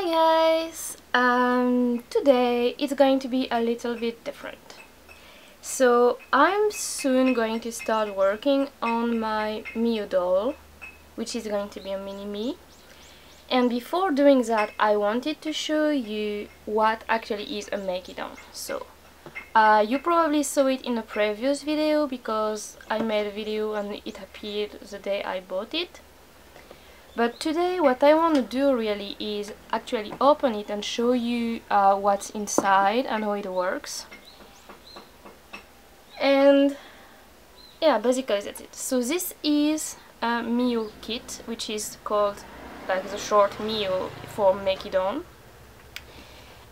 Hi guys! Today it's going to be a little bit different. So I'm soon going to start working on my MIO doll, which is going to be a mini-me. And before doing that, I wanted to show you what actually is a make-it-on. So you probably saw it in a previous video because I made a video and it appeared the day I bought it. But today what I want to do really is actually open it and show you what's inside and how it works. And yeah, basically that's it. So this is a MIO kit, which is called like the short MIO for Make It On.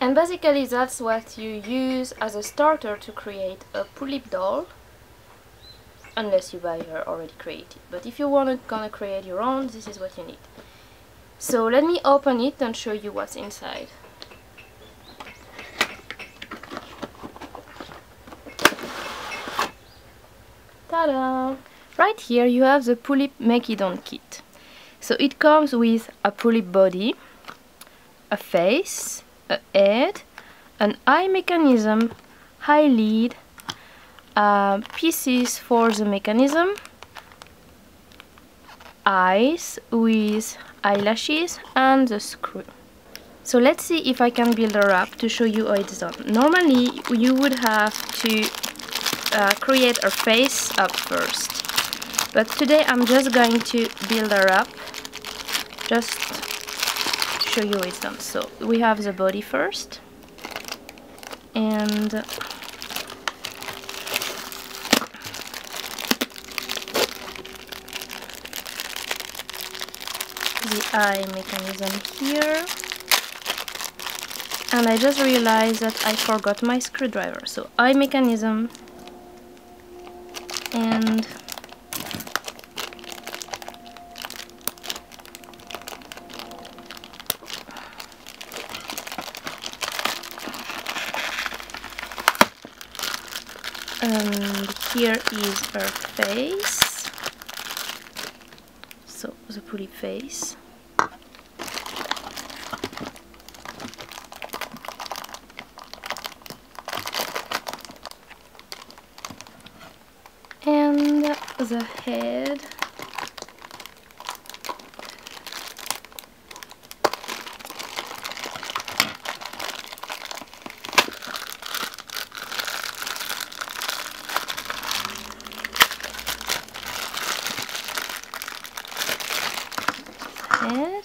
And basically that's what you use as a starter to create a pullip doll. Unless you buy her already created, but if you gonna create your own, this is what you need. So let me open it and show you what's inside. Ta-da! Right here you have the pullip Make It On kit. So it comes with a pullip body, a face, a head, an eye mechanism, eyelid, pieces for the mechanism, eyes with eyelashes, and the screw. So let's see if I can build her up to show you how it's done. Normally you would have to create her face up first, but today I'm just going to build her up just to show you how it's done. So we have the body first, and the eye mechanism here, and I just realized that I forgot my screwdriver. So eye mechanism and here is her face, so the pullip face. And the head. Head.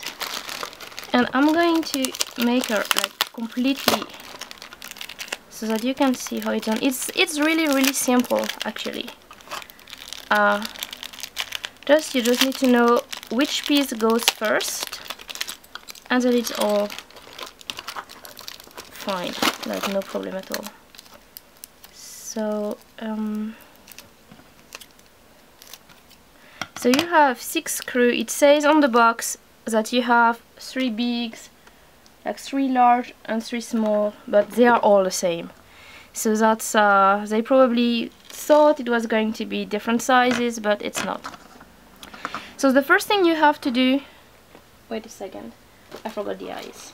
And I'm going to make her like completely so that you can see how it's done. It's really simple actually. You just need to know which piece goes first, and then it's all fine, like no problem at all. So so you have 6 screws. It says on the box that you have 3 bigs, like 3 large and 3 small, but they are all the same. So that's they probably thought it was going to be different sizes, but it's not. So the first thing you have to do, wait a second, I forgot the eyes.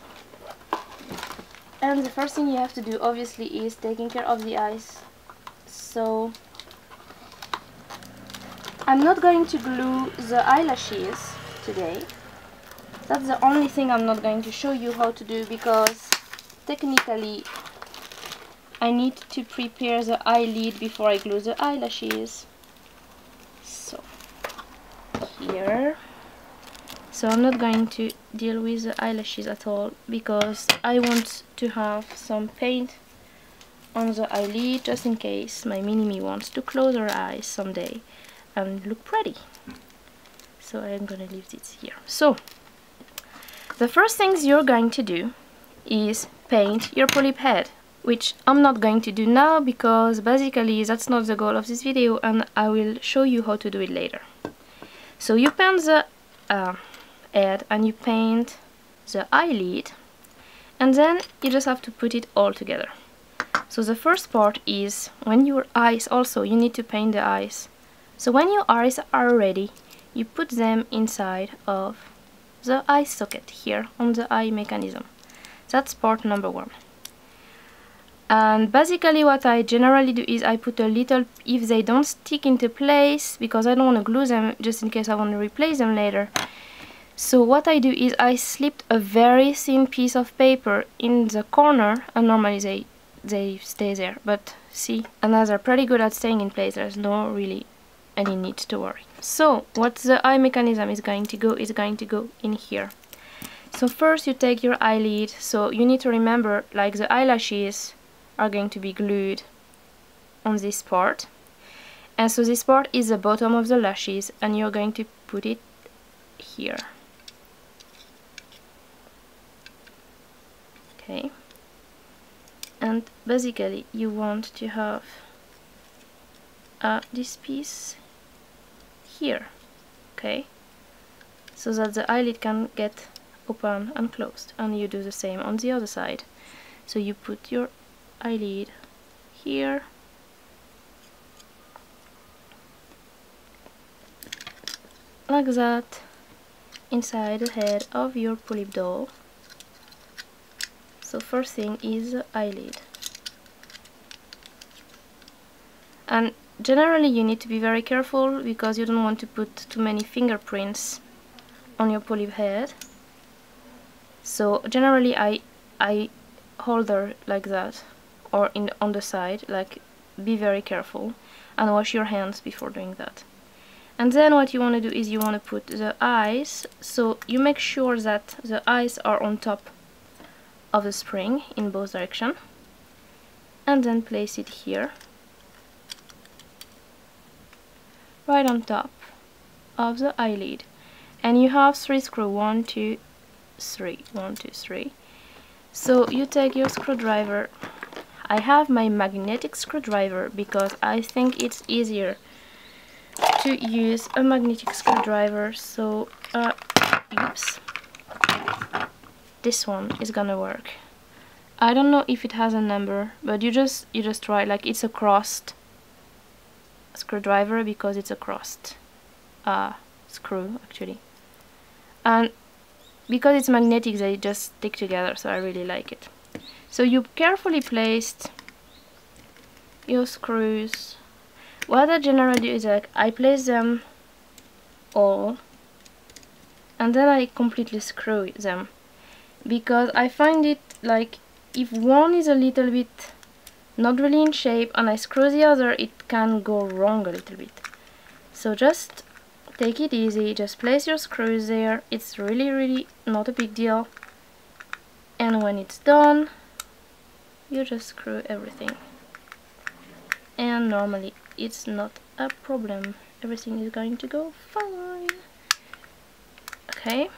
And the first thing you have to do obviously is taking care of the eyes. So I'm not going to glue the eyelashes today. That's the only thing I'm not going to show you how to do, because technically I need to prepare the eyelid before I glue the eyelashes. So here, so I'm not going to deal with the eyelashes at all, because I want to have some paint on the eyelid just in case my mini-me wants to close her eyes someday and look pretty. So I'm gonna leave this here. So the first things you're going to do is paint your pullip head, which I'm not going to do now because basically that's not the goal of this video, and I will show you how to do it later. So you paint the head and you paint the eyelid, and then you just have to put it all together. So the first part is when your eyes, also you need to paint the eyes. So when your eyes are ready, you put them inside of the eye socket here on the eye mechanism. That's part number one. And basically what I generally do is I put a little, if they don't stick into place, because I don't want to glue them just in case I want to replace them later. So what I do is I slipped a very thin piece of paper in the corner, and normally they stay there, but see, and as they're pretty good at staying in place, there's no really any need to worry. So what the eye mechanism is going to go in here. So first you take your eyelid, so you need to remember, like, the eyelashes are going to be glued on this part, and so this part is the bottom of the lashes, and you're going to put it here. Okay, and basically you want to have this piece here, okay, so that the eyelid can get open and closed, and you do the same on the other side. So you put your eyelid here, like that, inside the head of your pullip doll. So first thing is the eyelid, and generally you need to be very careful because you don't want to put too many fingerprints on your pullip head. So generally I hold her like that, or on the side, like, be very careful and wash your hands before doing that. And then what you want to do is you want to put the eyes, so you make sure that the eyes are on top of the spring in both directions, and then place it here, right on top of the eyelid. And you have 3 screws, 1, 2, 3, 1, 2, 3. So you take your screwdriver. I have my magnetic screwdriver because I think it's easier to use a magnetic screwdriver. So oops, this one is gonna work. I don't know if it has a number, but you just try, like, it's a crossed screwdriver because it's a crossed screw actually, and because it's magnetic they just stick together, so I really like it. So you carefully placed your screws. What I generally do is, like, I place them all and then I completely screw them, because I find it, like, if one is a little bit not really in shape and I screw the other, it can go wrong a little bit. So just take it easy, just place your screws there, it's really not a big deal, and when it's done you just screw everything, and normally it's not a problem, everything is going to go fine. Okay,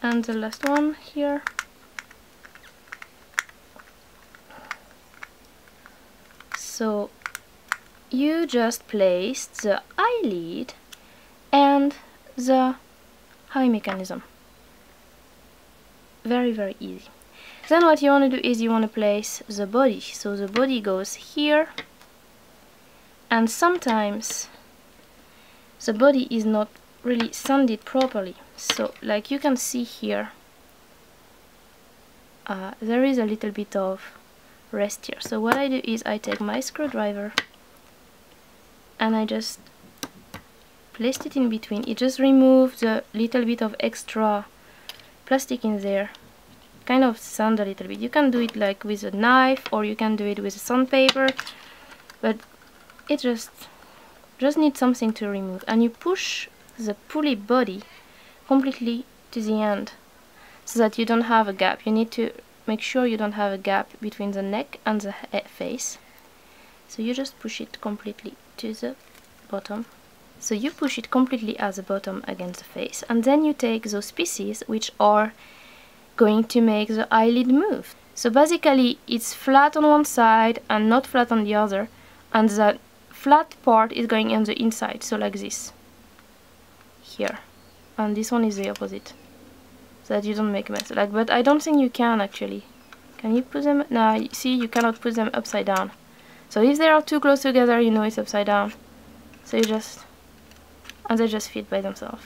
and the last one here. So you just placed the eyelid and the eye mechanism. Very easy. Then what you want to do is you want to place the body. So the body goes here, and sometimes the body is not really sanded properly. So, like, you can see here, there is a little bit of rest here. So what I do is I take my screwdriver and I just placed it in between. It just removes the little bit of extra plastic in there, kind of sand a little bit. You can do it like with a knife, or you can do it with sandpaper, but it just needs something to remove. And you push the pulley body completely to the end so that you don't have a gap. You need to make sure you don't have a gap between the neck and the face. So you just push it completely to the bottom. So you push it completely at the bottom against the face, and then you take those pieces which are going to make the eyelid move. So basically it's flat on one side and not flat on the other, and the flat part is going on the inside, so like this here, and this one is the opposite, so that you don't make a mess. Like, but I don't think you can actually. Can you put them? No, see, you cannot put them upside down. So if they are too close together, you know it's upside down. So you just, and they just fit by themselves.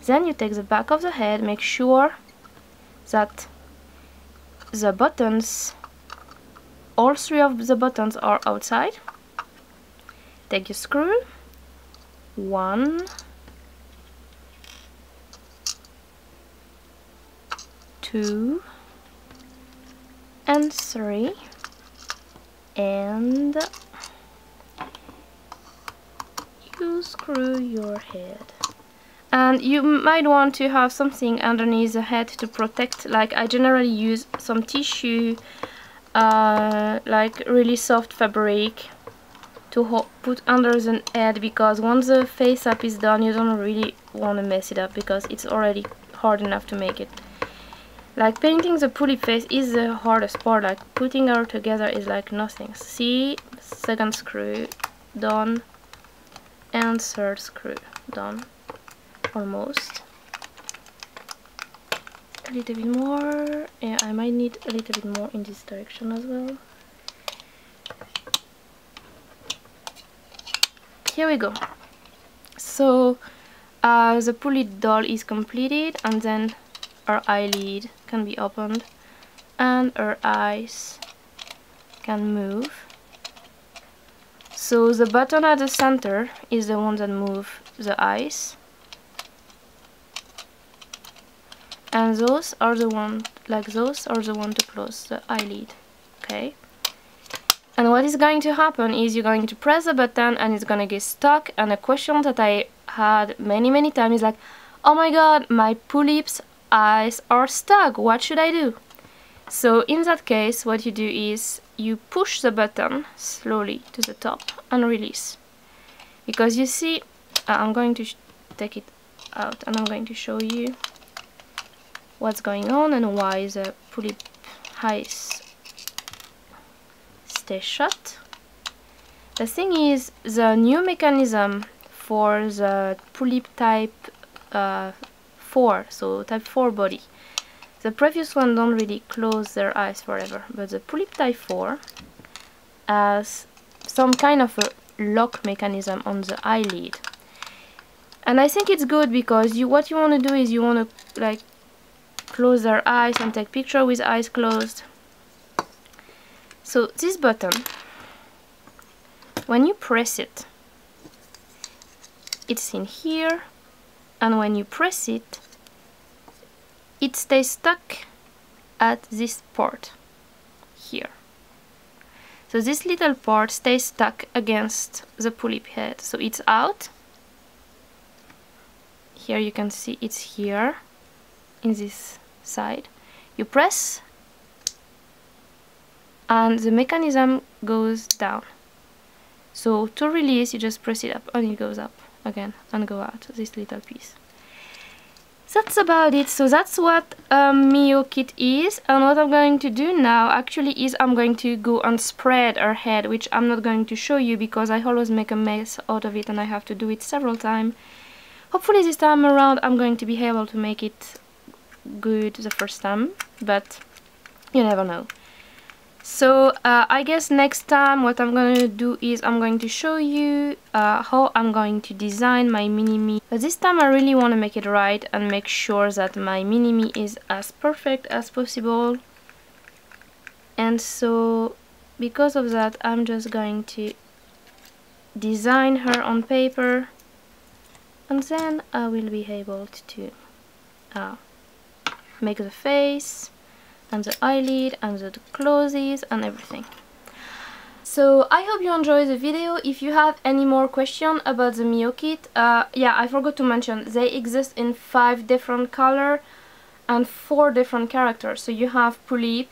Then you take the back of the head, make sure that the buttons, all three of the buttons are outside. Take a screw, 1, 2, and 3, and you screw your head. And you might want to have something underneath the head to protect, like I generally use some tissue, like really soft fabric to put under the head, because once the face up is done you don't really want to mess it up because it's already hard enough to make it. Like painting the pullip face is the hardest part, like putting her together is like nothing. See, second screw done, and third screw done. Almost. A little bit more. Yeah, I might need a little bit more in this direction as well. Here we go. So the pullip doll is completed, and then her eyelid can be opened and her eyes can move. So the button at the center is the one that moves the eyes, and those are the one, like those are the one to close the eyelid. Okay, and what is going to happen is you're going to press the button and it's gonna get stuck. And a question that I had many times is like, oh my god, my pullip's eyes are stuck, what should I do? So in that case what you do is you push the button slowly to the top and release, because you see, I'm going to take it out and I'm going to show you what's going on and why the pullip eyes stay shut. The thing is, the new mechanism for the pullip type 4, so type 4 body, the previous one don't really close their eyes forever, but the pullip type 4 has some kind of a lock mechanism on the eyelid. And I think it's good because what you want to do is you want to like close their eyes and take picture with eyes closed. So this button, when you press it, it's in here, and when you press it, it stays stuck at this part here. So this little part stays stuck against the pullip head, so it's out. Here you can see it's here in this side. You press and the mechanism goes down. So to release you just press it up and it goes up again and go out, this little piece. That's about it. So that's what MIO kit is, and what I'm going to do now actually is I'm going to go and spread her head, which I'm not going to show you because I always make a mess out of it and I have to do it several times. Hopefully this time around I'm going to be able to make it good the first time, but you never know. So I guess next time what I'm going to do is I'm going to show you how I'm going to design my mini-me. But this time I really want to make it right and make sure that my mini-me is as perfect as possible. And so because of that I'm just going to design her on paper, and then I will be able to make the face and the eyelid and the clothes and everything. So I hope you enjoyed the video. If you have any more questions about the MIO kit, yeah, I forgot to mention they exist in 5 different colors and 4 different characters. So you have pullip,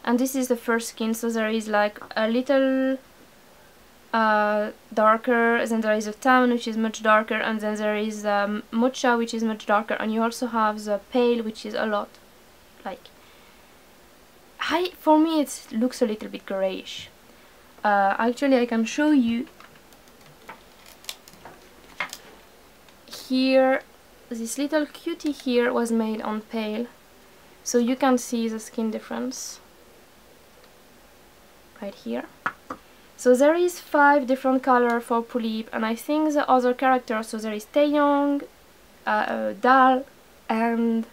and this is the first skin, so there is like a little darker, then there is a tan which is much darker, and then there is mocha which is much darker, and you also have the pale which is a lot like for me it looks a little bit grayish. Actually I can show you here. This little cutie here was made on pale, so you can see the skin difference right here. So there is 5 different colors for pullip, and I think the other characters, so there is Taeyong, Dal, and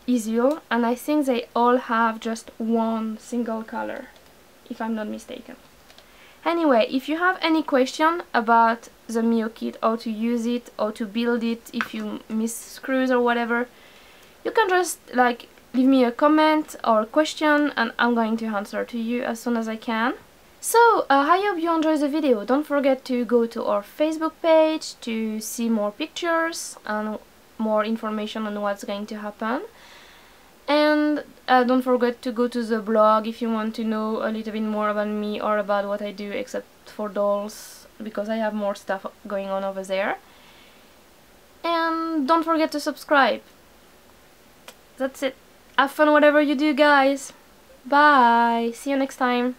easier, and I think they all have just one single color, if I'm not mistaken. Anyway, if you have any question about the MIO kit, how to use it, how to build it, if you miss screws or whatever, you can just like leave me a comment or a question and I'm going to answer to you as soon as I can. So, I hope you enjoyed the video. Don't forget to go to our Facebook page to see more pictures and more information on what's going to happen. And don't forget to go to the blog if you want to know a little bit more about me or about what I do except for dolls, because I have more stuff going on over there. And don't forget to subscribe. That's it. Have fun whatever you do, guys. Bye. See you next time.